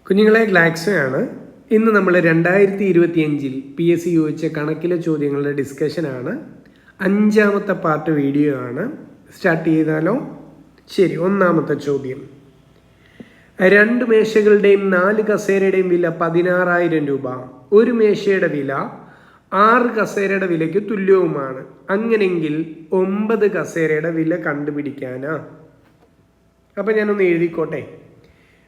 കുഞ്ഞുങ്ങളെ ഗ്ലാക്സോയാണ്. ഇന്ന് നമ്മൾ 2025 PSC ചോദിച്ച കണക്കിലെ ചോദ്യങ്ങളുടെ ഡിസ്കഷനാണ്. 5ാമത്തെ പാർട്ട് വീഡിയോ ആണ്. സ്റ്റാർട്ട് ചെയ്താലോ? ശരി, 1ാമത്തെ ചോദ്യം. 2 മേശകളുടെയും 4 കസേരയുടെയും വില 16,000 രൂപ. ഒരു മേശയുടെ വില 6 കസേരയുടെ വിലയ്ക്ക് തുല്യവുമാണ്. അങ്ങനെയെങ്കിൽ 9 കസേരയുടെ വില കണ്ടുപിടിക്കാനാ. അപ്പം ഞാനൊന്ന് എഴുതിക്കോട്ടെ.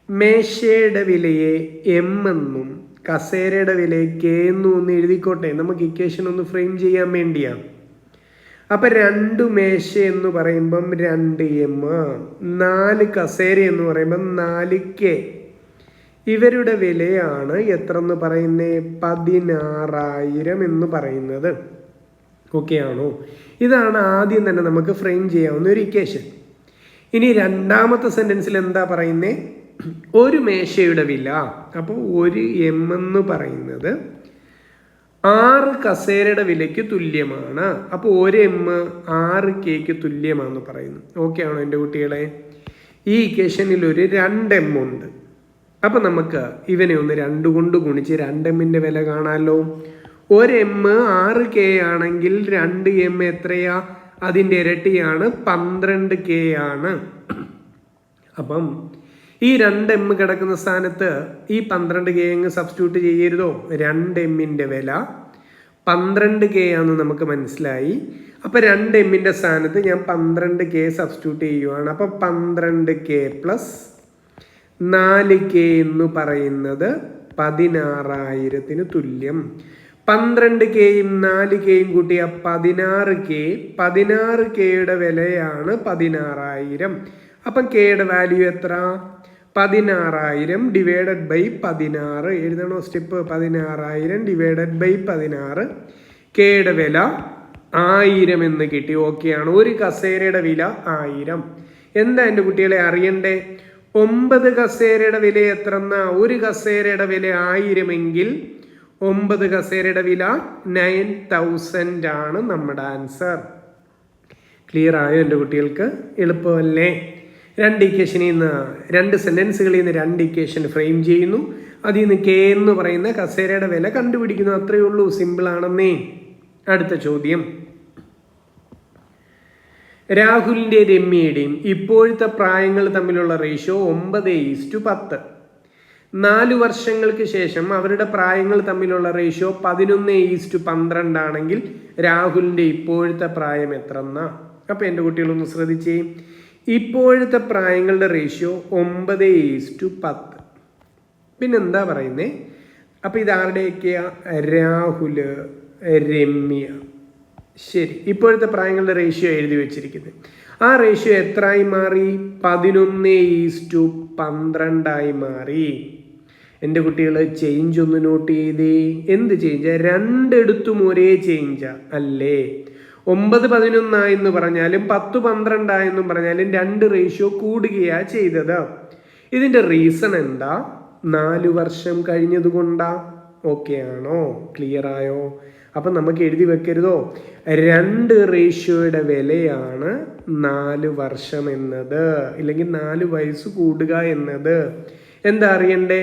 മേശയുടെ വിലയെ എം എന്നും കസേരയുടെ വിലയെ കെ എന്നും ഒന്ന് എഴുതിക്കോട്ടെ. നമുക്ക് ഇക്വേഷൻ ഒന്ന് ഫ്രെയിം ചെയ്യാൻ വേണ്ടിയാണ്. അപ്പം 2 മേശ എന്ന് പറയുമ്പം 2 എം, 4 കസേര എന്ന് പറയുമ്പം 4 കെ. ഇവരുടെ വിലയാണ് എത്ര എന്ന് പറയുന്നത്? 16,000 എന്ന് പറയുന്നത്. ഓക്കെ ആണോ? ഇതാണ് ആദ്യം തന്നെ നമുക്ക് ഫ്രെയിം ചെയ്യാവുന്ന ഒരു ഇക്വേഷൻ. ഇനി 2ാമത്തെ സെൻറ്റൻസിൽ എന്താ പറയുന്നത്? ഒരു മേശയുടെ വില, അപ്പോൾ 1 എം എന്ന് പറയുന്നത് 6 കസേരയുടെ വിലയ്ക്ക് തുല്യമാണ്. അപ്പോൾ 1 എം 6 കെക്ക് തുല്യമാണെന്ന് പറയുന്നു. ഓക്കെ ആണോ എൻ്റെ കുട്ടികളെ? ഈ ഇക്വേഷനിൽ ഒരു 2 എം ഉണ്ട്. അപ്പം നമുക്ക് ഇവനെ ഒന്ന് 2 കൊണ്ട് ഗുണിച്ച് 2 എമ്മിൻ്റെ വില കാണാമല്ലോ. 1 എം 6 കെ ആണെങ്കിൽ 2 എം എത്രയാ? അതിൻ്റെ ഇരട്ടിയാണ്, 12 കെ ആണ്. അപ്പം ഈ 2 എം കിടക്കുന്ന സ്ഥാനത്ത് ഈ 12 കെ അങ്ങ് സബ്സ്റ്റിറ്റ്യൂട്ട് ചെയ്യരുതോ? 2 എമ്മിൻ്റെ വില 12 കെ ആണെന്ന് നമുക്ക് മനസ്സിലായി. അപ്പം 2 എമ്മിൻ്റെ സ്ഥാനത്ത് ഞാൻ 12 കെ സബ്സ്റ്റിറ്റ്യൂട്ട് ചെയ്യുവാണ്. അപ്പം 12 കെ പ്ലസ് 4 കെ എന്ന് പറയുന്നത് 16,000 തുല്യം. 12 കെയും 4 കെയും കൂട്ടിയ 16 കെ. 16 കെയുടെ വിലയാണ് 16,000. അപ്പം കെയുടെ വാല്യൂ എത്ര? 16,000 ഡിവൈഡഡ് ബൈ 16. എഴുതണോ സ്റ്റെപ്പ്? 16,000 divided by 16. കെയുടെ വില 1000 എന്ന് കിട്ടി. ഓക്കെയാണ്. ഒരു കസേരയുടെ വില 1000. എന്താ എൻ്റെ കുട്ടികളെ അറിയണ്ടേ? 9 കസേരയുടെ വില എത്രന്നാ? ഒരു കസേരയുടെ വില 1000 എങ്കിൽ 9 കസേരയുടെ വില 9,000 ആണ് നമ്മുടെ ആൻസർ. ക്ലിയർ ആയോ എൻ്റെ കുട്ടികൾക്ക്? എളുപ്പമല്ലേ? 2 ഇക്വേഷനിൽ നിന്ന് 2 സെൻറ്റൻസുകളിൽ നിന്ന് 2 ഇക്വേഷൻ ഫ്രെയിം ചെയ്യുന്നു. അതിൽ നിന്ന് കെ എന്ന് പറയുന്ന കസേരയുടെ വില കണ്ടുപിടിക്കുന്നു. അത്രയേ ഉള്ളൂ. സിമ്പിളാണെന്നേ. അടുത്ത ചോദ്യം. രാഹുലിൻ്റെ രമ്യയുടെയും ഇപ്പോഴത്തെ പ്രായങ്ങൾ തമ്മിലുള്ള റേഷ്യോ 9:10. 4 വർഷങ്ങൾക്ക് ശേഷം അവരുടെ പ്രായങ്ങൾ തമ്മിലുള്ള റേഷ്യോ 11:12 ആണെങ്കിൽ രാഹുലിൻ്റെ ഇപ്പോഴത്തെ പ്രായം എത്രന്നാ? അപ്പം എൻ്റെ കുട്ടികളൊന്ന് ശ്രദ്ധിച്ചേ. ഇപ്പോഴത്തെ പ്രായങ്ങളുടെ റേഷ്യോ 9:10. പിന്നെന്താ പറയുന്നത്? അപ്പം ഇതാരുടെയൊക്കെയാ? രാഹുല്, രമ്യ. ശരി, ഇപ്പോഴത്തെ പ്രായങ്ങളുടെ റേഷ്യോ എഴുതി വെച്ചിരിക്കുന്നത്. ആ റേഷ്യോ എത്രയായി മാറി? 11:12 മാറി. എൻ്റെ കുട്ടികൾ ചേഞ്ച് ഒന്ന് നോട്ട് ചെയ്തേ. എന്ത് ചേഞ്ചാ? 2 ഒരേ ചേഞ്ചാ അല്ലേ? 9:11 എന്ന് പറഞ്ഞാലും 10:12 എന്നും പറഞ്ഞാലും 2 റേഷ്യോ കൂടുകയാ ചെയ്തത്. ഇതിൻ്റെ റീസൺ എന്താ? 4 വർഷം കഴിഞ്ഞത് കൊണ്ടാ. ഓക്കെ ആണോ? ക്ലിയർ ആയോ? അപ്പം നമുക്ക് എഴുതി വെക്കരുതോ? 2 റേഷ്യോയുടെ വിലയാണ് 4 വർഷം എന്നത്, ഇല്ലെങ്കിൽ 4 വയസ്സ് കൂടുക എന്നത്. എന്താ അറിയണ്ടേ?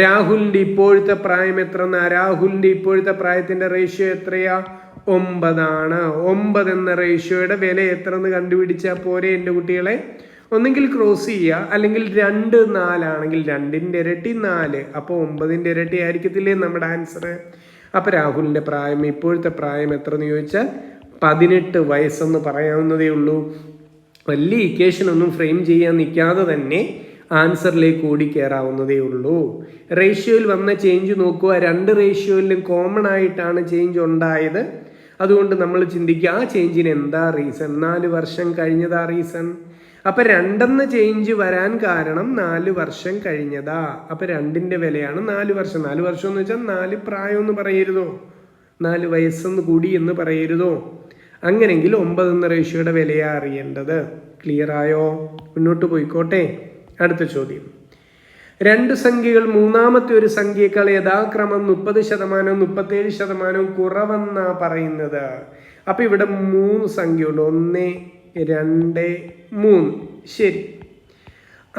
രാഹുലിൻ്റെ ഇപ്പോഴത്തെ പ്രായം എത്രന്നാ? രാഹുലിൻ്റെ ഇപ്പോഴത്തെ പ്രായത്തിൻ്റെ റേഷ്യോ എത്രയാ? 9 ആണ്. 9 എന്ന റേഷ്യോയുടെ വില എത്ര എന്ന് കണ്ടുപിടിച്ചാൽ പോരെ എൻ്റെ കുട്ടികളെ? ഒന്നെങ്കിൽ ക്രോസ് ചെയ്യുക, അല്ലെങ്കിൽ 2 4 ആണെങ്കിൽ 2ൻ്റെ ഇരട്ടി 4. അപ്പോൾ 9ൻ്റെ ഇരട്ടി ആയിരിക്കത്തില്ലേ നമ്മുടെ ആൻസർ? അപ്പോൾ രാഹുലിൻ്റെ പ്രായം, ഇപ്പോഴത്തെ പ്രായം എത്ര എന്ന് ചോദിച്ചാൽ 18 വയസ്സെന്ന് പറയാവുന്നതേ ഉള്ളൂ. വലിയ ഇക്വേഷൻ ഒന്നും ഫ്രെയിം ചെയ്യാൻ നിൽക്കാതെ തന്നെ ആൻസറിലേക്ക് ഓടിക്കയറാവുന്നതേ ഉള്ളൂ. റേഷ്യോയിൽ വന്ന ചേഞ്ച് നോക്കുക. 2 റേഷ്യോയിലും കോമൺ ആയിട്ടാണ് ചേഞ്ച് ഉണ്ടായത്. അതുകൊണ്ട് നമ്മൾ ചിന്തിക്കുക, ആ ചേഞ്ചിന് എന്താ റീസൺ? 4 വർഷം കഴിഞ്ഞതാ റീസൺ. അപ്പം 2 ചേഞ്ച് വരാൻ കാരണം 4 വർഷം കഴിഞ്ഞതാ. അപ്പം 2ൻ്റെ വിലയാണ് 4 വർഷം. 4 വർഷം എന്ന് വെച്ചാൽ 4 പ്രായം എന്ന് പറയരുതോ? 4 വയസ്സെന്ന് കൂടി എന്ന് പറയരുതോ? അങ്ങനെങ്കിൽ 9 എന്ന റേഷ്യോയുടെ വിലയാ അറിയേണ്ടത്. ക്ലിയർ ആയോ? മുന്നോട്ട് പോയിക്കോട്ടെ. അടുത്ത ചോദ്യം. 2 സംഖ്യകൾ മൂന്നാമത്തെ ഒരു സംഖ്യയേക്കാൾ യഥാക്രമം 30%, 37% കുറവെന്നാ പറയുന്നത്. അപ്പം ഇവിടെ 3 സംഖ്യയുണ്ട്. 1, 2, 3. ശരി,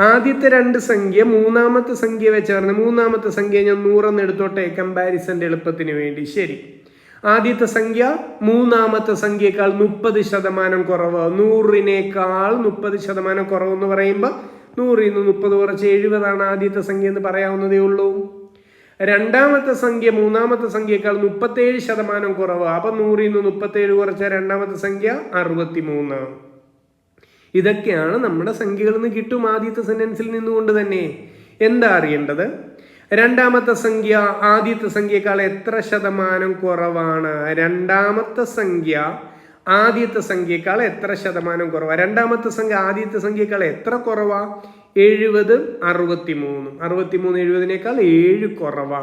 ആദ്യത്തെ രണ്ട് സംഖ്യ മൂന്നാമത്തെ സംഖ്യ വെച്ച് പറഞ്ഞ് മൂന്നാമത്തെ സംഖ്യ ഞാൻ 100 എന്ന് എടുത്തോട്ടെ കമ്പാരിസന്റെ എളുപ്പത്തിന് വേണ്ടി. ശരി, ആദ്യത്തെ സംഖ്യ മൂന്നാമത്തെ സംഖ്യയേക്കാൾ 30% കുറവ്. 100-നേക്കാൾ 30% കുറവ് എന്ന് പറയുമ്പോൾ 100 നിന്ന് 30 കുറച്ച് 70 ആദ്യത്തെ സംഖ്യ എന്ന് പറയാവുന്നതേ ഉള്ളൂ. രണ്ടാമത്തെ സംഖ്യ മൂന്നാമത്തെ സംഖ്യയേക്കാൾ 37% കുറവ്. അപ്പൊ 100 നിന്ന് 37 കുറച്ച രണ്ടാമത്തെ സംഖ്യ 63. ഇതൊക്കെയാണ് നമ്മുടെ സംഖ്യകളിൽ നിന്ന് കിട്ടും ആദ്യത്തെ സെന്റൻസിൽ നിന്നുകൊണ്ട് തന്നെ. എന്താ അറിയേണ്ടത്? രണ്ടാമത്തെ സംഖ്യ ആദ്യത്തെ സംഖ്യയേക്കാൾ എത്ര ശതമാനം കുറവാണ്? രണ്ടാമത്തെ സംഖ്യ ആദ്യത്തെ സംഖ്യയേക്കാൾ എത്ര ശതമാനം കുറവാണ്? രണ്ടാമത്തെ സംഖ്യ ആദ്യത്തെ സംഖ്യയേക്കാൾ എത്ര കുറവാ? 70 63. 63 70-നേക്കാൾ 7 കുറവാ.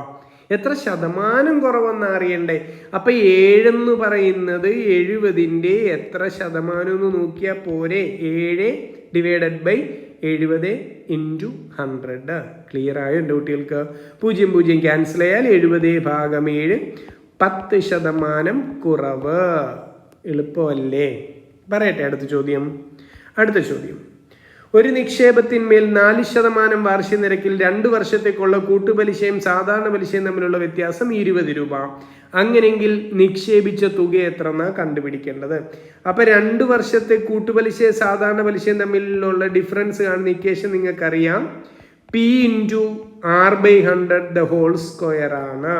എത്ര ശതമാനം കുറവെന്ന് അറിയണ്ടേ? അപ്പൊ 7 എന്ന് പറയുന്നത് 70-ന്റെ എത്ര ശതമാനം എന്ന് നോക്കിയാൽ പോരെ. 7 ഡിവൈഡഡ് ബൈ 70 ഇൻറ്റു 100. ക്ലിയർ ആയോ എൻ്റെ കുട്ടികൾക്ക്? 0 0 ക്യാൻസൽ ചെയ്യാൽ 70/7 10% കുറവ്. എളുപ്പമല്ലേ? പറയട്ടെ അടുത്ത ചോദ്യം. അടുത്ത ചോദ്യം, ഒരു നിക്ഷേപത്തിന്മേൽ 4% വാർഷിക നിരക്കിൽ 2 വർഷത്തേക്കുള്ള കൂട്ടുപലിശയും സാധാരണ പലിശയും തമ്മിലുള്ള വ്യത്യാസം 20 രൂപ. അങ്ങനെയെങ്കിൽ നിക്ഷേപിച്ച തുക എത്ര എന്നാണ് കണ്ടുപിടിക്കേണ്ടത്. അപ്പൊ 2 വർഷത്തെ കൂട്ടുപലിശയും സാധാരണ പലിശയും തമ്മിലുള്ള ഡിഫറൻസ് കാണുന്ന ഇക്വേഷൻ നിങ്ങൾക്കറിയാം. P × R/100 the whole square ആണ്.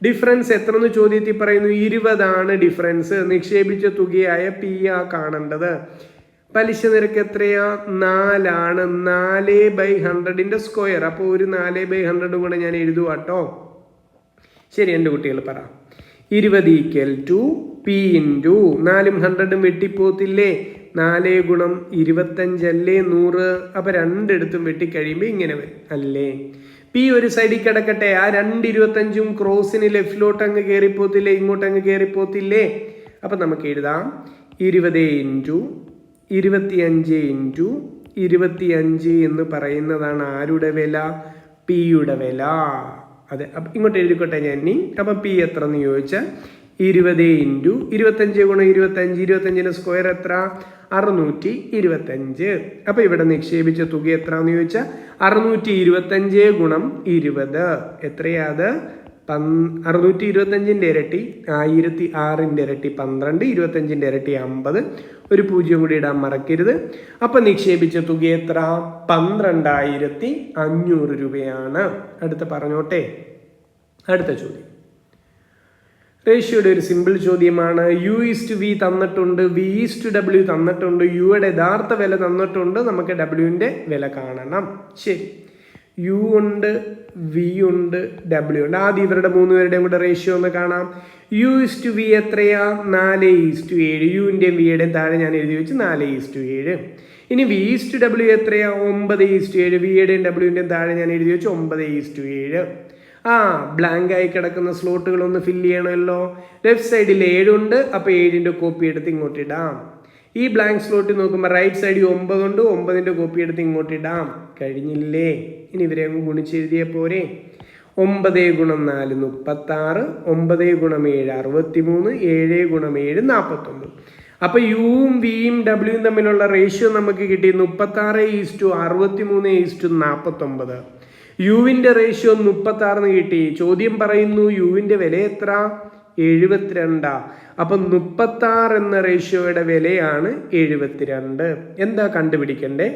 ഡിഫറൻസ് എത്ര എന്ന് ചോദ്യത്തിൽ പറയുന്നു? 20 ഡിഫറൻസ്. നിക്ഷേപിച്ച തുകയായ P കാണേണ്ടത്. പലിശ നിരക്ക് എത്രയാ? 4 4/100 സ്ക്വയർ. അപ്പോൾ ഒരു 4/100 കൂടെ ഞാൻ എഴുതുവാട്ടോ. ശരി എൻ്റെ കുട്ടികൾ പറ. 20 = P × 4 100 വെട്ടിപ്പോത്തില്ലേ? 4 × 25 അല്ലേ 100. അപ്പൊ രണ്ടിടത്തും വെട്ടിക്കഴിയുമ്പോൾ ഇങ്ങനെ വരും അല്ലേ? P ഒരു സൈഡിൽ കിടക്കട്ടെ. ആ 2 25 ക്രോസിന് ലെഫ്റ്റിലോട്ട് അങ്ങ് കയറിപ്പോത്തില്ലേ? ഇങ്ങോട്ട് അങ്ങ് കയറിപ്പോത്തില്ലേ? അപ്പൊ നമുക്ക് എഴുതാം 20 × 25 × 25 എന്ന് പറയുന്നതാണ് ആരുടെ വില? P-യുടെ വില. അതെ, അപ്പം ഇങ്ങോട്ട് എഴുതിക്കോട്ടെ ഞാൻ ഇനി. അപ്പം P എത്ര എന്ന് ചോദിച്ചാൽ 20 × 25 × 25. 25-ന്റെ സ്ക്വയർ എത്ര? 625. അപ്പൊ ഇവിടെ നിക്ഷേപിച്ച തുക എത്ര എന്ന് ചോദിച്ചാൽ 625 × 20 എത്രയാ? അത് 625-ന്റെ ഇരട്ടി 1006-ന്റെ ഇരട്ടി 12, 25-ന്റെ ഇരട്ടി 50. ഒരു 0 കൂടി ഇടാൻ മറക്കരുത്. അപ്പൊ നിക്ഷേപിച്ച തുക എത്ര? 12,500 രൂപയാണ്. അടുത്ത പറഞ്ഞോട്ടെ. അടുത്ത ചോദ്യം റേഷ്യോയുടെ ഒരു സിമ്പിൾ ചോദ്യമാണ്. U/V തന്നിട്ടുണ്ട്, V/W തന്നിട്ടുണ്ട്, യുടെ യഥാർത്ഥ വില തന്നിട്ടുണ്ട്. നമുക്ക് W-ന്റെ വില കാണണം. ശരി, U ഉണ്ട്, V ഉണ്ട്, W ഉണ്ട്. ആദ്യം ഇവരുടെ 3 പേരുടെയും കൂടെ റേഷ്യോ ഒന്ന് കാണാം. U/V എത്രയാ? 4:7. യുവിൻ്റെയും വിയുടെയും താഴെ ഞാൻ എഴുതി വെച്ച് 4:7. ഇനി V/W എത്രയാ? 9:7. വിയുടെയും W-ൻ്റെയും താഴെ ഞാൻ എഴുതി വെച്ച് 9:7. ബ്ലാങ്ക് ആയി കിടക്കുന്ന സ്ലോട്ടുകളൊന്ന് ഫില്ല് ചെയ്യണമല്ലോ. ലെഫ്റ്റ് സൈഡിൽ 7 ഉണ്ട്. അപ്പോൾ 7-ന്റെ കോപ്പി എടുത്ത് ഇങ്ങോട്ട് ഇടാം. ഈ ബ്ലാങ്ക് സ്ലോട്ടിൽ നോക്കുമ്പോൾ റൈറ്റ് സൈഡിൽ 9 ഉണ്ട്. 9-ന്റെ കോപ്പി എടുത്ത് ഇങ്ങോട്ട് ഇടാം. കഴിഞ്ഞില്ലേ? ഇനി ഇവരെ അങ്ങ് ഗുണിച്ചെഴുതിയ പോരെ. 9 × 4 36, 9 × 7 63, 7 × 7 49. അപ്പൊ യുവും വിയും ഡബ്ല്യുവും തമ്മിലുള്ള റേഷ്യോ നമുക്ക് കിട്ടി 36:63:49. യുവിന്റെ റേഷ്യോ 36 കിട്ടി. ചോദ്യം പറയുന്നു യുവിന്റെ വില എത്ര? 72. അപ്പം 36 എന്ന റേഷ്യോയുടെ വിലയാണ് 72. എന്താ കണ്ടുപിടിക്കണ്ടേ?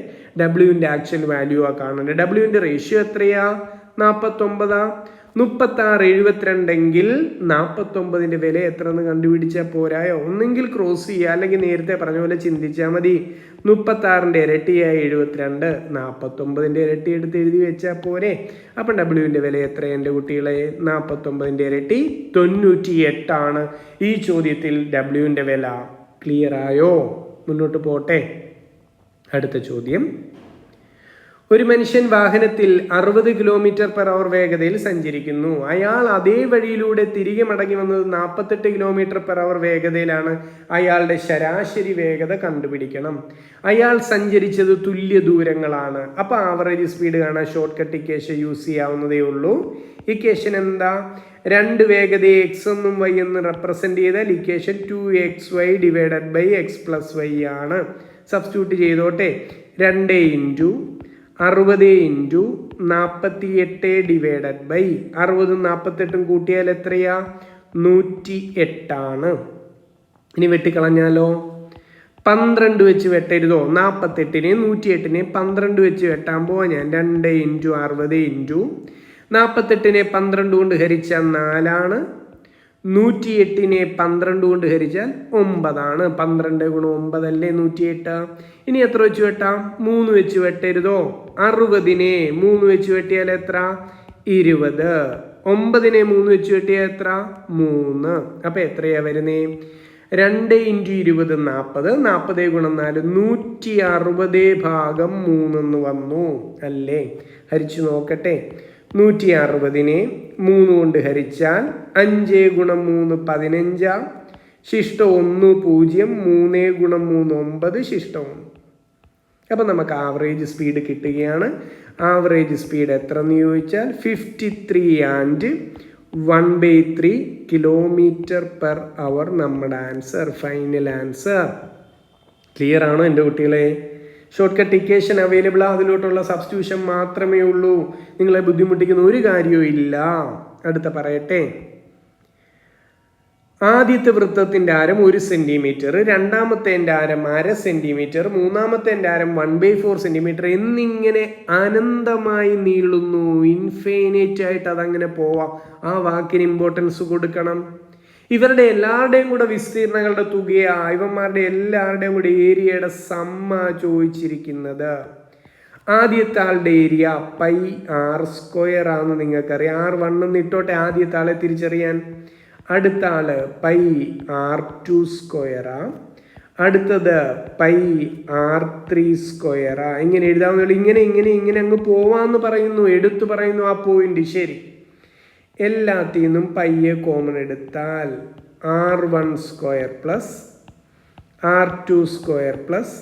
ഡബ്ല്യുവിന്റെ ആക്ച്വൽ വാല്യൂ ആ കാണണ്ടേ. ഡബ്ല്യുവിന്റെ റേഷ്യോ എത്രയാ? 49. 36 72 എങ്കിൽ 49-ന്റെ വില എത്ര എന്ന് കണ്ടുപിടിച്ചാൽ പോരായോ? ഒന്നെങ്കിൽ ക്രോസ് ചെയ്യുക, അല്ലെങ്കിൽ നേരത്തെ പറഞ്ഞ പോലെ ചിന്തിച്ചാൽ മതി. 36-ന്റെ ഇരട്ടിയായ 72, 49-ന്റെ ഇരട്ടി എടുത്ത് എഴുതി വെച്ചാൽ പോരെ. അപ്പം ഡബ്ല്യുവിന്റെ വില എത്ര എൻ്റെ കുട്ടികളെ? 49-ന്റെ ഇരട്ടി 98 ആണ് ഈ ചോദ്യത്തിൽ ഡബ്ല്യുവിന്റെ വില. ക്ലിയർ ആയോ? മുന്നോട്ട് പോട്ടെ. അടുത്ത ചോദ്യം. ഒരു മനുഷ്യൻ വാഹനത്തിൽ 60 km/h വേഗതയിൽ സഞ്ചരിക്കുന്നു. അയാൾ അതേ വഴിയിലൂടെ തിരികെ മടങ്ങി വന്നത് 48 km/h വേഗതയിലാണ്. അയാളുടെ ശരാശരി വേഗത കണ്ടുപിടിക്കണം. അയാൾ സഞ്ചരിച്ചത് തുല്യ ദൂരങ്ങളാണ്. അപ്പൊ ആവറേജ് സ്പീഡ് കാണാൻ ഷോർട്ട് കട്ട് ഇക്വേഷൻ യൂസ് ചെയ്യാവുന്നതേ ഉള്ളൂ. ഇക്വേഷൻ എന്താ? 2 വേഗതയെ x എന്നും y എന്നും റെപ്രസെന്റ് ചെയ്താൽ ഇക്വേഷൻ 2xy / x + y ആണ്. സബ്സ്റ്റിറ്റ്യൂട്ട് ചെയ്തോട്ടെ. 2 × 60 ഇൻറ്റു 48 ഡിവൈഡഡ് ബൈ 60 48 കൂട്ടിയാൽ എത്രയാ? 108 ആണ്. ഇനി വെട്ടിക്കളഞ്ഞാലോ? 12 വെച്ച് വെട്ടരുതോ? 48നെ 108നെ 12 വെച്ച് വെട്ടാൻ പോവാ ഞാൻ. 2 ഇൻറ്റു 60 ഇൻറ്റു 48നെ 12 കൊണ്ട് ഹരിച്ചാൽ 4 ആണ്. 108നെ 12 കൊണ്ട് ഹരിച്ചാൽ 9 ആണ്. 12 ഗുണം 9 അല്ലേ 108. ഇനി എത്ര വെച്ച് വെട്ടാം? 3 വെച്ച് വെട്ടരുതോ? 60നെ 3 വെച്ച് വെട്ടിയാൽ എത്ര? 20. 9നെ 3 വെച്ച് വെട്ടിയാൽ എത്ര? 3. അപ്പം എത്രയാ വരുന്നേ? 2 ഇൻറ്റു 20 40. 40 ഗുണം 4 160 ഭാഗം 3 എന്ന് വന്നു അല്ലേ? ഹരിച്ചു നോക്കട്ടെ. 160നെ 3 കൊണ്ട് ഹരിച്ചാൽ 5 ഗുണം 3 15. ശിഷ്ടം 1 0. 3 ഗുണം 3 9. ശിഷ്ടം 1. അപ്പം നമുക്ക് ആവറേജ് സ്പീഡ് കിട്ടുകയാണ്. ആവറേജ് സ്പീഡ് എത്ര എന്ന് ചോദിച്ചാൽ 53 ആൻഡ് 1/3 km/h നമ്മുടെ ആൻസർ, ഫൈനൽ ആൻസർ. ക്ലിയർ ആണോ എൻ്റെ കുട്ടികളെ? ഷോർട്ട് കട്ട് ഇക്വേഷൻ അവൈലബിൾ ആണ്. അതിലോട്ടുള്ള സബ്സ്റ്റിറ്റ്യൂഷൻ മാത്രമേ ഉള്ളൂ. നിങ്ങളെ ബുദ്ധിമുട്ടിക്കുന്ന ഒരു കാര്യവും ഇല്ല. അടുത്ത പറയട്ടെ. ആദ്യത്തെ വൃത്തത്തിൻ്റെ ആരം 1 സെൻറ്റിമീറ്റർ, രണ്ടാമത്തെ ആരം 1/2 സെൻറ്റിമീറ്റർ, മൂന്നാമത്തെ ആരം 1/4 സെൻറ്റിമീറ്റർ എന്നിങ്ങനെ അനന്തമായി നീളുന്നു. ഇൻഫൈനൈറ്റ് ആയിട്ട് അതങ്ങനെ പോവാം. ആ വാക്കിന് ഇമ്പോർട്ടൻസ് കൊടുക്കണം. ഇവരുടെ എല്ലാവരുടെയും കൂടെ വിസ്തീർണങ്ങളുടെ തുകയാ, ഇവന്മാരുടെ എല്ലാവരുടെയും കൂടെ ഏരിയയുടെ സമ്മ ചോദിച്ചിരിക്കുന്നത്. ആദ്യത്തെ ആളുടെ ഏരിയ πr² ആണെന്ന് നിങ്ങൾക്കറിയാം. R1 എന്ന് ഇട്ടോട്ടെ ആദ്യത്തെ ആളെ തിരിച്ചറിയാൻ. അടുത്ത ആള് πr2². അടുത്തത് πr3². ഇങ്ങനെ എഴുതാവുന്ന ഇങ്ങനെ അങ്ങ് പോവാന്ന് പറയുന്നു, എടുത്തു പറയുന്നു ആ പോയിന്റ്. ശരി, എല്ലാത്തിൽ നിന്നും പയ്യെ കോമൺ എടുത്താൽ r1² plus r2² plus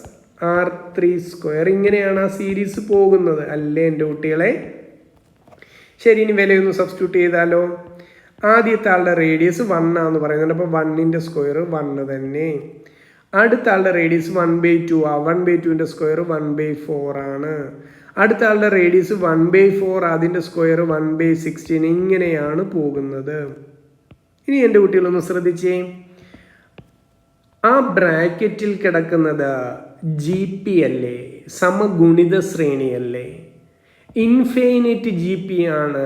r3². ഇങ്ങനെയാണ് ആ സീരീസ് പോകുന്നത് അല്ലേ എൻ്റെ കുട്ടികളെ? ശരി, ഇനി വിലയൊന്ന് സബ്സ്റ്റിറ്റ്യൂട്ട് ചെയ്താലോ? ആദ്യത്തെ ആളുടെ റേഡിയസ് 1 ആണെന്ന് പറയുന്നുണ്ട്. അപ്പോൾ 1ന്റെ സ്ക്വയർ 1 തന്നെ. അടുത്ത ആളുടെ റേഡിയസ് 1/2 ആ. 1/2ന്റെ സ്ക്വയർ 1/4 ആണ്. അടുത്ത ആളുടെ റേഡിയസ് 1/4, അതിൻ്റെ സ്ക്വയർ 1/16. ഇങ്ങനെയാണ് പോകുന്നത്. ഇനി എൻ്റെ കുട്ടികളൊന്ന് ശ്രദ്ധിച്ചേ. ആ ബ്രാക്കറ്റിൽ കിടക്കുന്നത് GP അല്ലേ? സമഗുണിത ശ്രേണിയല്ലേ? ഇൻഫൈനൈറ്റ് GP ആണ്.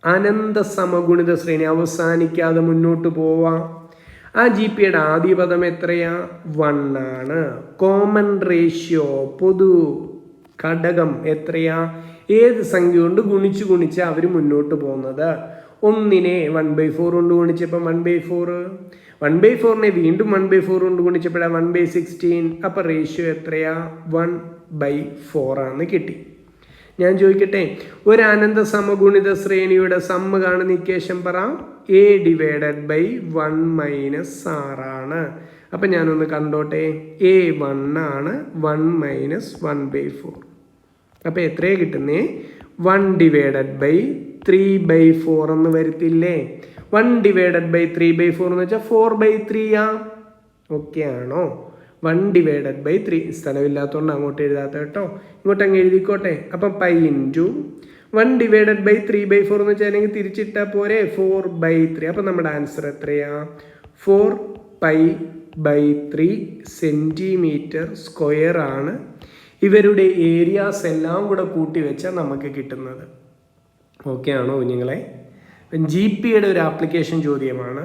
അനന്ത സമഗുണിത ശ്രേണി, അവസാനിക്കാതെ മുന്നോട്ട് പോവാം. ആ GPയുടെ ആദ്യ പദം എത്രയാ? 1 ആണ്. കോമൺ റേഷ്യോ, പൊതു ഘടകം എത്രയാ? ഏത് സംഖ്യ കൊണ്ട് ഗുണിച്ച് അവർ മുന്നോട്ട് പോകുന്നത്? 1നെ 1/4 കൊണ്ട് ഗുണിച്ചപ്പോൾ 1/4, 1/4നെ വീണ്ടും 1/4 കൊണ്ട് ഗുണിച്ചപ്പോഴാണ് 1/16. അപ്പം റേഷ്യോ എത്രയാ? 1/4 ആണെന്ന് കിട്ടി. ഞാൻ ചോദിക്കട്ടെ, ഒരു അനന്ത സമഗുണിത ശ്രേണിയുടെ സമ്മ് കാണുന്ന ഇക്വേഷൻ പറ. A/1 - R ആണ്. അപ്പം ഞാനൊന്ന് കണ്ടോട്ടെ. A1 ആണ്, 1 - 1/4. അപ്പം എത്രയാണ് കിട്ടുന്നേ? 1/3/4 എന്ന് വരത്തില്ലേ? 1/3/4 എന്ന് വെച്ചാൽ 4/3 ആ. ഓക്കെ ആണോ? 1/3 സ്ഥലമില്ലാത്തതുകൊണ്ട് അങ്ങോട്ട് എഴുതാത്ത കേട്ടോ, ഇങ്ങോട്ട് അങ്ങ് എഴുതിക്കോട്ടെ. അപ്പം π ഇൻറ്റു 1/3/4 എന്ന് വെച്ചാൽ അല്ലെങ്കിൽ തിരിച്ചിട്ടാൽ പോരെ 4/3. അപ്പം നമ്മുടെ ആൻസർ എത്രയാ? 4π/3 സെൻറ്റിമീറ്റർ സ്ക്വയർ ആണ് ഇവരുടെ ഏരിയാസ് എല്ലാം കൂടെ കൂട്ടി വെച്ചാൽ നമുക്ക് കിട്ടുന്നത്. ഓക്കെ ആണോ കുഞ്ഞുങ്ങളെ? GPയുടെ ഒരു ആപ്ലിക്കേഷൻ ചോദ്യമാണ്.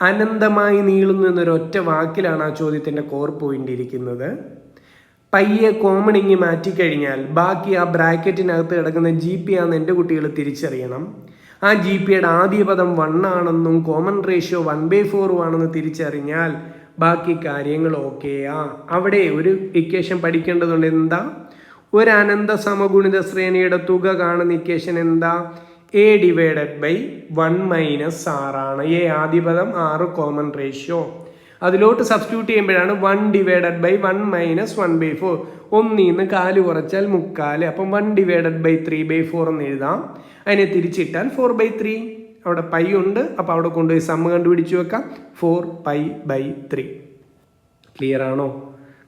അനന്തമായി നീളുന്നു എന്നൊരൊറ്റ വാക്കിലാണ് ആ ചോദ്യത്തിൻ്റെ കോർ പോയിന്റ് ഇരിക്കുന്നത്. പയ്യെ കോമണിങ്ങി മാറ്റിക്കഴിഞ്ഞാൽ ബാക്കി ആ ബ്രാക്കറ്റിനകത്ത് കിടക്കുന്ന GP ആണെന്ന് എൻ്റെ കുട്ടികൾ തിരിച്ചറിയണം. ആ GPയുടെ ആദ്യ പദം 1 ആണെന്നും കോമൺ റേഷ്യോ 1/4 ആണെന്ന് തിരിച്ചറിഞ്ഞാൽ ബാക്കി കാര്യങ്ങൾ ഓക്കെയാ. അവിടെ ഒരു ഇക്വേഷൻ പഠിക്കേണ്ടതുണ്ട്. എന്താ? ഒരു അനന്ത സമഗുണിത ശ്രേണിയുടെ തുക കാണുന്ന ഇക്വേഷൻ എന്താ? A/1 - R ആണ്. A ആദ്യ പദം, R കോമൺ റേഷ്യോ. അതിലോട്ട് സബ്സ്റ്റിറ്റ്യൂട്ട് ചെയ്യുമ്പോഴാണ് 1/1 - 1/4. 1ന്ന് 4 കുറച്ചാൽ 3/4. അപ്പം 1/3/4 എന്ന് എഴുതാം. അതിനെ തിരിച്ചിട്ടാൽ 4/3. അവിടെ പൈ ഉണ്ട്, അപ്പോൾ അവിടെ കൊണ്ടുപോയി സമ്മ് കണ്ടുപിടിച്ച് വെക്കാം. 4π/3. ക്ലിയർ ആണോ?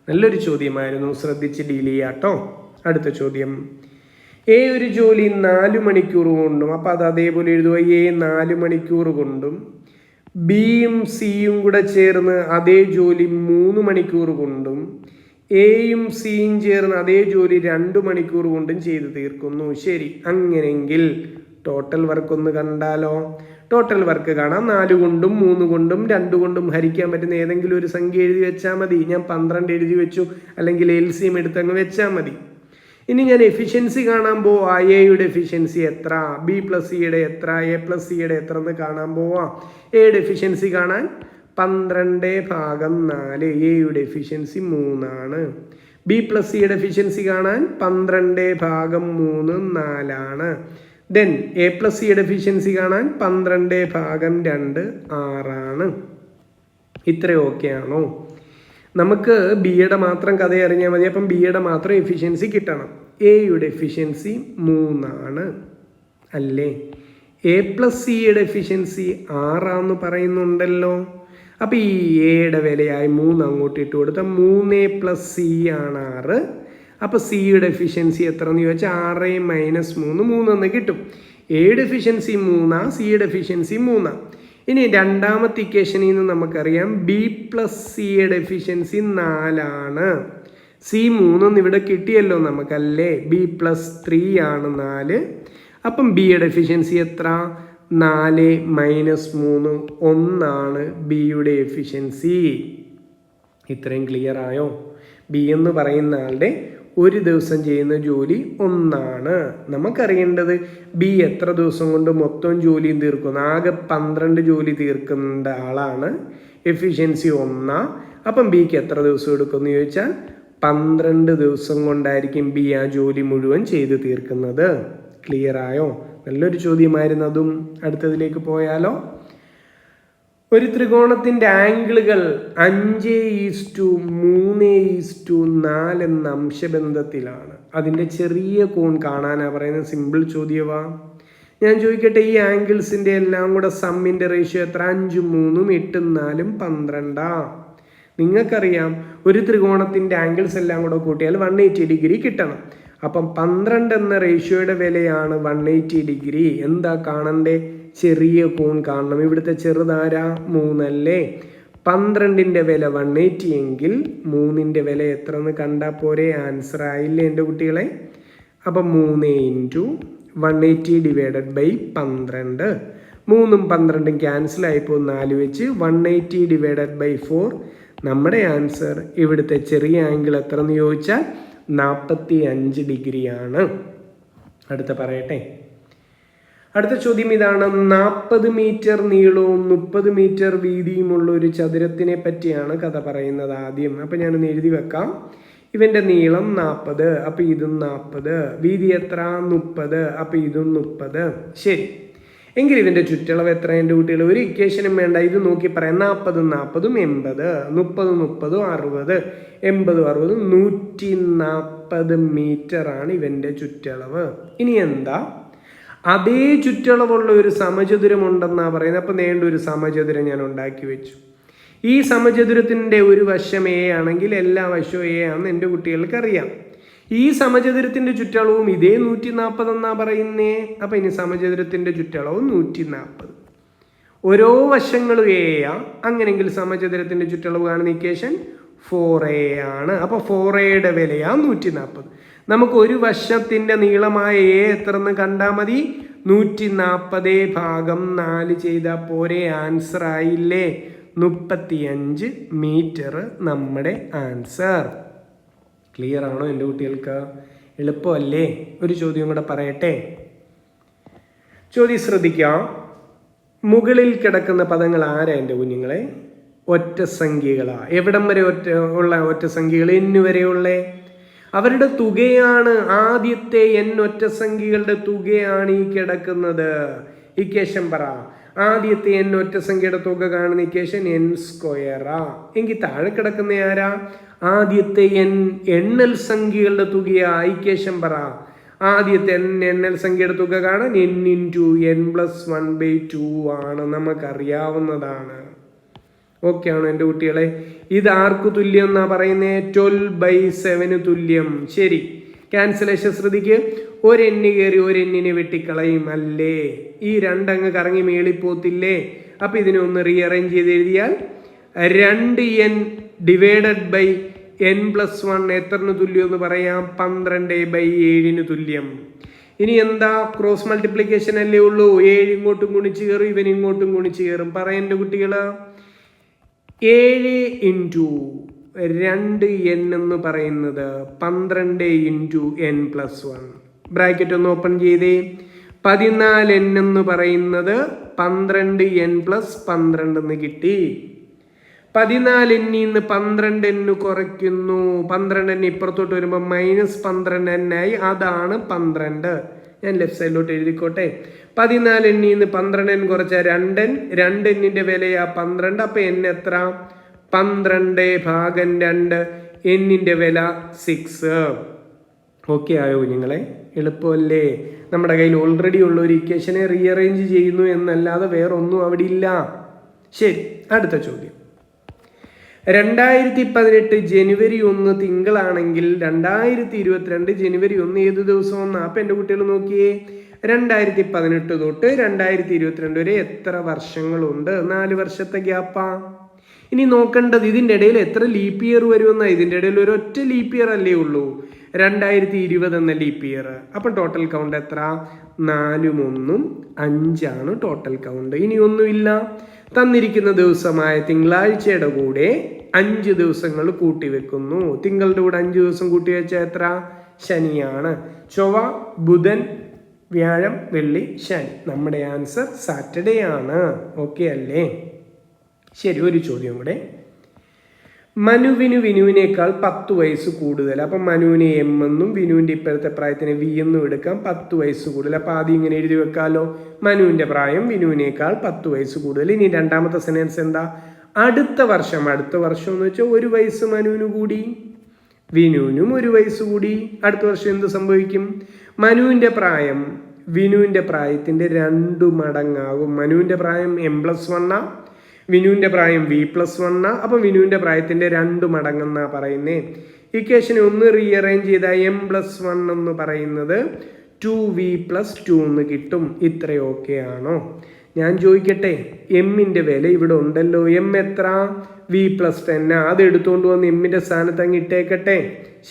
നല്ലൊരു ചോദ്യമായിരുന്നു, ശ്രദ്ധിച്ച് ഡീൽ ചെയ്യാട്ടോ. അടുത്ത ചോദ്യം, എ ഒരു ജോലി 4 മണിക്കൂർ കൊണ്ടും, അപ്പോൾ അത് അതേപോലെ എഴുതുക, എ 4 മണിക്കൂർ കൊണ്ടും, ബിയും സിയും കൂടെ ചേർന്ന് അതേ ജോലി 3 മണിക്കൂർ കൊണ്ടും, എയും സിയും ചേർന്ന് അതേ ജോലി 2 മണിക്കൂർ കൊണ്ടും ചെയ്തു തീർക്കുന്നു. ശരി, അങ്ങനെയെങ്കിൽ ടോട്ടൽ വർക്ക് ഒന്ന് കണ്ടാലോ? ടോട്ടൽ വർക്ക് കാണാം. 4 കൊണ്ടും 3 കൊണ്ടും 2 കൊണ്ടും ഹരിക്കാൻ പറ്റുന്ന ഏതെങ്കിലും ഒരു സംഖ്യ എഴുതി വെച്ചാൽ മതി. ഞാൻ 12 എഴുതി വെച്ചു, അല്ലെങ്കിൽ LCM എടുത്തങ്ങ് വെച്ചാൽ മതി. ഇനി ഞാൻ എഫിഷ്യൻസി കാണാൻ പോവാ. എയുടെ എഫിഷ്യൻസി എത്ര, ബി പ്ലസ് സിയുടെ എത്ര, എ പ്ലസ് സിയുടെ എത്ര എന്ന് കാണാൻ പോവാ. എയുടെ എഫിഷ്യൻസി കാണാൻ 12/4, എയുടെ എഫിഷ്യൻസി 3 ആണ്. ബി പ്ലസ് സിയുടെ എഫിഷ്യൻസി കാണാൻ 12/3 4 ആണ്. ദെൻ എ പ്ലസ് സിയുടെ എഫിഷ്യൻസി കാണാൻ 12/2 6 ആണ്. ഇത്രയും ഓക്കെ ആണോ? നമുക്ക് ബിയുടെ മാത്രം കഥ അറിഞ്ഞാൽ മതി. അപ്പം ബിയുടെ മാത്രം എഫിഷ്യൻസി കിട്ടണം. എയുടെ എഫിഷ്യൻസി 3 ആണ് അല്ലേ? എ പ്ലസ് സിയുടെ എഫിഷ്യൻസി 6 പറയുന്നുണ്ടല്ലോ. അപ്പം ഈ എയുടെ വിലയായി 3 അങ്ങോട്ട് ഇട്ട് കൊടുത്താൽ 3 + സി ആണ് 6. അപ്പോൾ സിയുടെ എഫിഷ്യൻസി എത്ര എന്ന് ചോദിച്ചാൽ 6 - 3 3 എന്ന് കിട്ടും. എയുടെ എഫിഷ്യൻസി 3, സിയുടെ എഫിഷ്യൻസി 3. ഇനി രണ്ടാമത്തെ ഇക്വേഷനിൽ നിന്ന് നമുക്കറിയാം ബി പ്ലസ് സിയുടെ എഫിഷ്യൻസി 4 ആണ്. സി 3 ഇവിടെ കിട്ടിയല്ലോ നമുക്കല്ലേ? ബി പ്ലസ് 3 ആണ് 4. അപ്പം ബിയുടെ എഫിഷ്യൻസി എത്ര? 4 - 3 1 ആണ് ബിയുടെ എഫിഷ്യൻസി. ഇത്രയും ക്ലിയർ ആയോ? ബി എന്ന് പറയുന്ന ആളുടെ ഒരു ദിവസം ചെയ്യുന്ന ജോലി 1 ആണ്. നമുക്കറിയേണ്ടത് ബി എത്ര ദിവസം കൊണ്ട് മൊത്തം ജോലിയും തീർക്കുന്നു. ആകെ 12 ജോലി തീർക്കേണ്ട ആളാണ്. എഫിഷ്യൻസി 1. അപ്പം ബിക്ക് എത്ര ദിവസം എടുക്കുമെന്ന് ചോദിച്ചാൽ 12 ദിവസം കൊണ്ടായിരിക്കും ബി ആ ജോലി മുഴുവൻ ചെയ്ത് തീർക്കുന്നത്. ക്ലിയർ ആയോ? നല്ലൊരു ചോദ്യമായിരുന്നു അതും. അടുത്തതിലേക്ക് പോയാലോ? ഒരു ത്രികോണത്തിൻ്റെ ആംഗിളുകൾ 5:3:4 എന്ന അംശബന്ധത്തിലാണ്. അതിൻ്റെ ചെറിയ കോൺ കാണാനാണ് പറയുന്നത്. സിമ്പിൾ ചോദ്യവാ. ഞാൻ ചോദിക്കട്ടെ, ഈ ആംഗിൾസിൻ്റെ എല്ലാം കൂടെ സമ്മിൻ്റെ റേഷ്യോ എത്ര? 5 3 8 4 12. നിങ്ങൾക്കറിയാം ഒരു ത്രികോണത്തിൻ്റെ ആംഗിൾസ് എല്ലാം കൂടെ കൂട്ടിയാൽ 180 ഡിഗ്രി കിട്ടണം. അപ്പം 12 എന്ന റേഷ്യോയുടെ വിലയാണ് 180 ഡിഗ്രി. എന്താ കാണണ്ടേ? ചെറിയ കോൺ കാണണം. ഇവിടുത്തെ ചെറുതാരാ? 3 അല്ലേ? 12ൻ്റെ വില 180 എങ്കിൽ 3ൻ്റെ വില എത്ര എന്ന് കണ്ടാൽ പോരെ? ആൻസർ ആയില്ലേ എൻ്റെ കുട്ടികളെ? അപ്പം 3 × 180 / 12. 3ഉം 12ഉം ക്യാൻസൽ ആയിപ്പോൾ 4 വെച്ച് 180 / 4. നമ്മുടെ ആൻസർ ഇവിടുത്തെ ചെറിയ ആംഗിൾ എത്ര എന്ന് ചോദിച്ചാൽ 45 ഡിഗ്രിയാണ്. അടുത്ത പറയട്ടെ. അടുത്ത ചോദ്യം ഇതാണ്. 40 മീറ്റർ നീളവും 30 മീറ്റർ വീതിയുമുള്ള ഒരു ചതുരത്തിനെ പറ്റിയാണ് കഥ പറയുന്നത് ആദ്യം. അപ്പം ഞാനൊന്ന് എഴുതി വെക്കാം. ഇവൻ്റെ നീളം 40, അപ്പം ഇതും 40. വീതി എത്ര? 30, അപ്പം ഇതും 30. ശരി, എങ്കിൽ ഇതിൻ്റെ ചുറ്റളവ് എത്ര എൻ്റെ കുട്ടികൾ? ഒരു ഇക്വേഷനും വേണ്ട, ഇത് നോക്കി പറയാം. 40 40 80, 30 30 60, 80 60 140 മീറ്റർ ആണ് ഇവൻ്റെ ചുറ്റളവ്. ഇനി എന്താ? അതേ ചുറ്റളവുള്ള ഒരു സമചതുരം ഉണ്ടെന്നാണ് പറയുന്നത്. അപ്പം നേണ്ട ഒരു സമചതുരം ഞാൻ ഉണ്ടാക്കി വെച്ചു. ഈ സമചതുരത്തിൻ്റെ ഒരു വശം എ ആണെങ്കിൽ എല്ലാ വശവും എ ആണെന്ന് എൻ്റെ കുട്ടികൾക്ക് അറിയാം. ഈ സമചതുരത്തിൻ്റെ ചുറ്റളവും ഇതേ 140 എന്നാ പറയുന്നേ. അപ്പം ഇനി സമചതുരത്തിൻ്റെ ചുറ്റളവും 140. ഓരോ വശങ്ങളും എ ആ. അങ്ങനെങ്കിൽ സമചതുരത്തിൻ്റെ ചുറ്റളവ് കാണുന്ന ഇക്വേഷൻ 4a ആണ്. അപ്പോൾ 4aയുടെ വിലയാണ് 140. നമുക്ക് ഒരു വശത്തിൻ്റെ നീളമായ എ എത്ര എന്ന് കണ്ടാൽ മതി? 140/4 ചെയ്താൽ പോരെ? ആൻസർ ആയില്ലേ? 35 മീറ്റർ നമ്മുടെ ആൻസർ. ക്ലിയർ ആണോ എൻ്റെ കുട്ടികൾക്ക്? എളുപ്പമല്ലേ? ഒരു ചോദ്യം കൂടെ പറയട്ടെ. ചോദ്യം ശ്രദ്ധിക്കാം. മുകളിൽ കിടക്കുന്ന പദങ്ങൾ ആരാ എൻ്റെ കുഞ്ഞുങ്ങളെ? ഒറ്റ സംഖ്യകളാ. എവിടം വരെ ഒറ്റ സംഖ്യകൾ? n വരെയുള്ള. അവരുടെ തുകയാണ് ആദ്യത്തെ n ഒറ്റ സംഖ്യകളുടെ തുകയാണ് ഈ കിടക്കുന്നത്. ഇക്വേഷൻ പറ. ആദ്യത്തെ n ഒറ്റ സംഖ്യയുടെ തുക കാണുന്ന ഇക്വേഷൻ n². എങ്കിൽ താഴെ കിടക്കുന്ന ആരാ? ആദ്യത്തെ n എണ്ണൽ സംഖ്യകളുടെ തുകയാ. ഇക്വേഷൻ പറ. ആദ്യത്തെ എണ്ണൽ സംഖ്യയുടെ തുക കാണാൻ n × n + 1/2 ആണ്. നമുക്കറിയാവുന്നതാണ്. ഓക്കെ ആണോ എൻ്റെ കുട്ടികളെ? ഇത് ആർക്ക് തുല്യം എന്നാ പറയുന്നത്? 12/7 തുല്യം. ശരി, ക്യാൻസലേഷൻ ശ്രദ്ധിക്ക്, ഒരു എണ്ണ് കയറി ഒരു എണ്ണിനെ വെട്ടിക്കളയും അല്ലേ, ഈ രണ്ടങ്ങ് കറങ്ങി മേളിപ്പോത്തില്ലേ. അപ്പം ഇതിനെ ഒന്ന് റീഅറേഞ്ച് ചെയ്ത് എഴുതിയാൽ 2n ഡിവൈഡഡ് ബൈ n+1 എത്രന് തുല്യം എന്ന് പറയാം? 12/7 തുല്യം. ഇനി എന്താ, ക്രോസ് മൾട്ടിപ്ലിക്കേഷൻ അല്ലേ ഉള്ളൂ. 7 ഇങ്ങോട്ടും ഗുണിച്ച് കയറും, ഇവൻ ഇങ്ങോട്ടും ഗുണിച്ച് കയറും. പറയേണ്ട കുട്ടികൾ, 7 × 2n എന്ന് പറയുന്നത് 12 × n+1. ബ്രാക്കറ്റ് ഒന്ന് ഓപ്പൺ ചെയ്തേ. 14n എന്ന് പറയുന്നത് 12n+12 എന്ന് കിട്ടി. 14n നിന്ന് 12n കുറയ്ക്കുന്നു. 12n ഇപ്പുറത്തോട്ട് വരുമ്പോൾ -12n ആയി. അതാണ് 12. ഞാൻ ലെഫ്റ്റ് സൈഡിലോട്ട് എഴുതിക്കോട്ടെ. 14n നിന്ന് 12n കുറച്ച 2n, 2n വിലയാ 12. അപ്പൊ n എത്ര? 12/2. n വില 6. ഓക്കെ ആയോ കുഞ്ഞുങ്ങളെ? എളുപ്പമല്ലേ? നമ്മുടെ കയ്യിൽ ഓൾറെഡി ഉള്ള ഒരു ഇക്വേഷനെ റീഅറേഞ്ച് ചെയ്യുന്നു എന്നല്ലാതെ വേറൊന്നും അവിടെ ഇല്ല. ശരി, അടുത്ത ചോദ്യം. 2018 ജനുവരി 1 തിങ്കളാണെങ്കിൽ 2022 ജനുവരി 1 ഏത് ദിവസമെന്ന്? അപ്പം എൻ്റെ കുട്ടികൾ നോക്കിയേ, 2018 തൊട്ട് 2022 വരെ എത്ര വർഷങ്ങളുണ്ട്? 4 വർഷത്തെ ഗ്യാപ്പാ. ഇനി നോക്കേണ്ടത് ഇതിൻ്റെ ഇടയിൽ എത്ര ലീപ്പ് ഇയർ വരുമെന്നാണ്. ഇതിൻ്റെ ഇടയിൽ ഒരൊറ്റ ലീപ്പ് ഇയർ അല്ലേ ഉള്ളൂ, 2020 എന്ന ലീപ്പ് ഇയർ. അപ്പം ടോട്ടൽ കൗണ്ട് എത്ര? 4 1 5 ടോട്ടൽ കൗണ്ട്. ഇനി ഒന്നുമില്ല, തന്നിരിക്കുന്ന ദിവസമായ തിങ്കളാഴ്ചയുടെ കൂടെ 5 ദിവസങ്ങൾ കൂട്ടിവെക്കുന്നു. തിങ്കളുടെ കൂടെ 5 ദിവസം കൂട്ടിവെച്ചാൽ എത്ര? ശനിയാണ്. ചൊവ്വ, ബുധൻ, വ്യാഴം, വെള്ളി, ശനി. നമ്മുടെ ആൻസർ സാറ്റർഡേ ആണ്. ഓക്കെ അല്ലേ? ശരി, ഒരു ചോദ്യം കൂടെ. മനുവിന് വിനുവിനേക്കാൾ 10 വയസ്സ് കൂടുതൽ. അപ്പം മനുവിനെ എം എന്നും വിനുവിൻ്റെ ഇപ്പോഴത്തെ പ്രായത്തിന് വി എന്നും എടുക്കാം. 10 വയസ്സ് കൂടുതൽ. അപ്പം ആദ്യം ഇങ്ങനെ എഴുതി വെക്കാലോ, മനുവിൻ്റെ പ്രായം വിനുവിനേക്കാൾ 10 വയസ്സ് കൂടുതൽ. ഇനി രണ്ടാമത്തെ സെന്റൻസ് എന്താ? അടുത്ത വർഷം. അടുത്ത വർഷം എന്ന് വെച്ചാൽ 1 വയസ്സ് മനുവിന് കൂടി, വിനുവിനും 1 വയസ്സ് കൂടി. അടുത്ത വർഷം എന്ത് സംഭവിക്കും? മനുവിൻ്റെ പ്രായം വിനുവിൻ്റെ പ്രായത്തിൻ്റെ 2 മടങ്ങാകും. മനുവിൻ്റെ പ്രായം m+1, വിനുവിൻ്റെ പ്രായം v+1. അപ്പം വിനുവിൻ്റെ പ്രായത്തിൻ്റെ 2 മടങ്ങെന്നാ പറയുന്നേ. ഇക്വേഷനെ ഒന്ന് റീഅറേഞ്ച് ചെയ്താൽ m+1 എന്ന് പറയുന്നത് 2v+2 എന്ന് കിട്ടും. ഇത്രയും ഓക്കെ ആണോ? ഞാൻ ചോദിക്കട്ടെ, എമ്മിൻ്റെ വില ഇവിടെ ഉണ്ടല്ലോ. എം എത്ര? v+10. അത് എടുത്തുകൊണ്ട് വന്ന് എമ്മിൻ്റെ സ്ഥാനത്ത് അങ്ങ് ഇട്ടേക്കട്ടെ.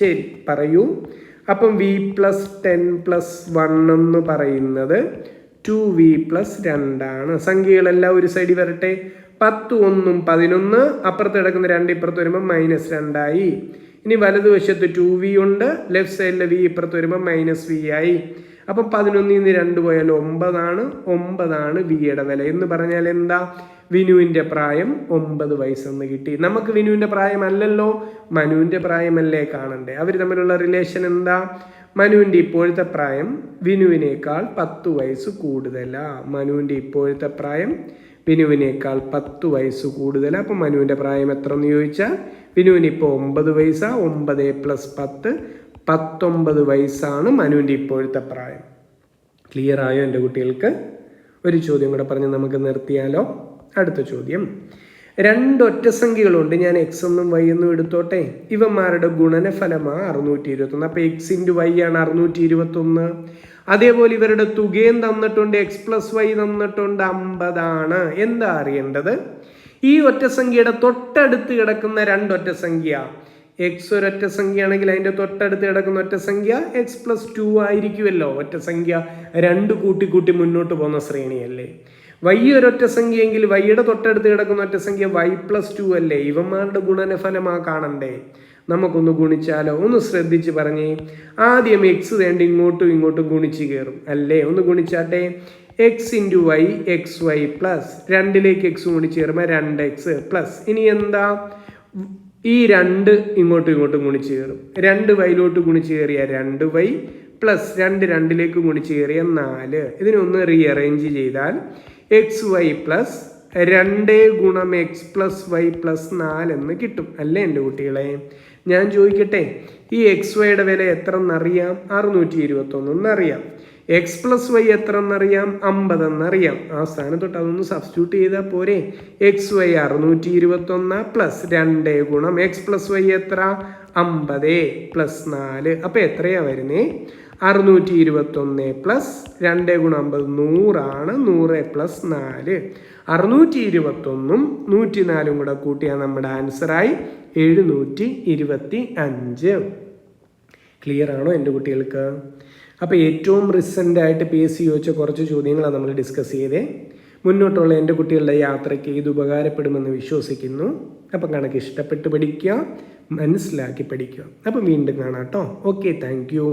ശരി, പറയൂ. അപ്പം v+10+1 എന്ന് പറയുന്നത് 2v+2 സംഖ്യകളെല്ലാം ഒരു സൈഡിൽ വരട്ടെ. 10 1 11, അപ്പുറത്ത് കിടക്കുന്ന 2 ഇപ്പുറത്ത് വരുമ്പോൾ -2 ആയി. ഇനി വലതുവശത്ത് 2v ഉണ്ട്, ലെഫ്റ്റ് സൈഡിലെ v ഇപ്പുറത്ത് വരുമ്പോൾ -v ആയി. അപ്പം 11 നിന്ന് 2 പോയാൽ 9 വിയുടെ വില. എന്ന് പറഞ്ഞാൽ എന്താ? വിനുവിൻ്റെ പ്രായം 9 വയസ്സെന്ന് കിട്ടി. നമുക്ക് വിനുവിൻ്റെ പ്രായമല്ലല്ലോ, മനുവിൻ്റെ പ്രായമല്ലേ കാണണ്ടേ. അവർ തമ്മിലുള്ള റിലേഷൻ എന്താ? മനുവിൻ്റെ ഇപ്പോഴത്തെ പ്രായം വിനുവിനേക്കാൾ 10 വയസ്സ് കൂടുതലാ. മനുവിൻ്റെ ഇപ്പോഴത്തെ പ്രായം വിനുവിനേക്കാൾ 10 വയസ്സ് കൂടുതൽ. അപ്പം മനുവിൻ്റെ പ്രായം എത്ര എന്ന് ചോദിച്ചാൽ വിനുവിന് ഇപ്പോൾ 9 വയസ്സാണ്. 9 + 10 19 വയസ്സാണ് മനുവിൻ്റെ ഇപ്പോഴത്തെ പ്രായം. ക്ലിയർ ആയോ എൻ്റെ കുട്ടികൾക്ക്? ഒരു ചോദ്യം കൂടെ പറഞ്ഞ് നമുക്ക് നിർത്തിയാലോ? അടുത്ത ചോദ്യം. 2 ഒറ്റസംഖ്യകളുണ്ട്. ഞാൻ x എന്നും y എന്നും എടുത്തോട്ടെ. ഇവന്മാരുടെ ഗുണനഫലമാണ് 621. അപ്പോൾ x × y ആണ് 621. അതേപോലെ ഇവരുടെ തുകയും തന്നിട്ടുണ്ട്, x+y തന്നിട്ടുണ്ട് 50 എന്താ അറിയേണ്ടത്? ഈ ഒറ്റസംഖ്യയുടെ തൊട്ടടുത്ത് കിടക്കുന്ന 2 ഒറ്റസംഖ്യ, എക്സ് ഒരൊറ്റ സംഖ്യയാണെങ്കിൽ അതിൻ്റെ തൊട്ടടുത്ത് കിടക്കുന്ന ഒറ്റസംഖ്യ x+2 ആയിരിക്കുമല്ലോ. ഒറ്റസംഖ്യ 2 കൂട്ടി മുന്നോട്ട് പോകുന്ന ശ്രേണിയല്ലേ. y ഒരൊറ്റ സംഖ്യയെങ്കിൽ വൈയുടെ തൊട്ടടുത്ത് കിടക്കുന്ന ഒറ്റസംഖ്യ y+2 അല്ലേ. ഇവന്മാരുടെ ഗുണനഫലമാ കാണണ്ടേ. നമുക്കൊന്ന് ഗുണിച്ചാലോ? ഒന്ന് ശ്രദ്ധിച്ച് പറഞ്ഞേ. ആദ്യം എക്സ് വേണ്ടി ഇങ്ങോട്ടും ഗുണിച്ച് കയറും അല്ലേ. ഒന്ന് ഗുണിച്ചാട്ടെ. x × y xy പ്ലസ് 2ലേക്ക് x ഗുണിച്ച് കയറുമ്പോൾ 2x പ്ലസ് ഇനി എന്താ? ഈ 2 ഇങ്ങോട്ടും ഗുണിച്ച് കയറും. 2 വൈയിലോട്ട് ഗുണിച്ച് കയറിയ 2y പ്ലസ് 2ലേക്ക് ഗുണിച്ച് കയറിയ 4. ഇതിനൊന്ന് റീഅറേഞ്ച് ചെയ്താൽ xy പ്ലസ് 2 ഗുണം x പ്ലസ് y പ്ലസ് 4 എന്ന് കിട്ടും അല്ലേ എൻ്റെ കുട്ടികളെ. ഞാൻ ചോദിക്കട്ടെ, ഈ xyയുടെ വില എത്ര എന്നറിയാം? 621 എന്നറിയാം. x+y എത്ര എന്നറിയാം? 50 എന്നറിയാം. ആ സ്ഥാനത്തൊട്ട് അതൊന്ന് സബ്സ്റ്റിറ്റ്യൂട്ട് ചെയ്താൽ പോരെ. xy 621 പ്ലസ് 2 ഗുണം x+y എത്ര? 50 പ്ലസ് 4. അപ്പോൾ എത്രയാണ് വരുന്നത്? 621 പ്ലസ് 2 ഗുണം 50 100 100 പ്ലസ് 4 621 104 കൂടെ കൂട്ടിയാൽ നമ്മുടെ ആൻസറായി 725. ക്ലിയർ ആണോ എൻ്റെ കുട്ടികൾക്ക്? അപ്പോൾ ഏറ്റവും റീസെൻ്റായിട്ട് PSC ചോദിച്ച കുറച്ച് ചോദ്യങ്ങളാണ് നമ്മൾ ഡിസ്കസ് ചെയ്തേ. മുന്നോട്ടുള്ള എൻ്റെ കുട്ടികളുടെ യാത്രയ്ക്ക് ഇത് ഉപകാരപ്പെടുമെന്ന് വിശ്വസിക്കുന്നു. അപ്പം കണക്ക് ഇഷ്ടപ്പെട്ട് പഠിക്കുക, മനസ്സിലാക്കി പഠിക്കുക. അപ്പം വീണ്ടും കാണാം കേട്ടോ. Okay, thank you.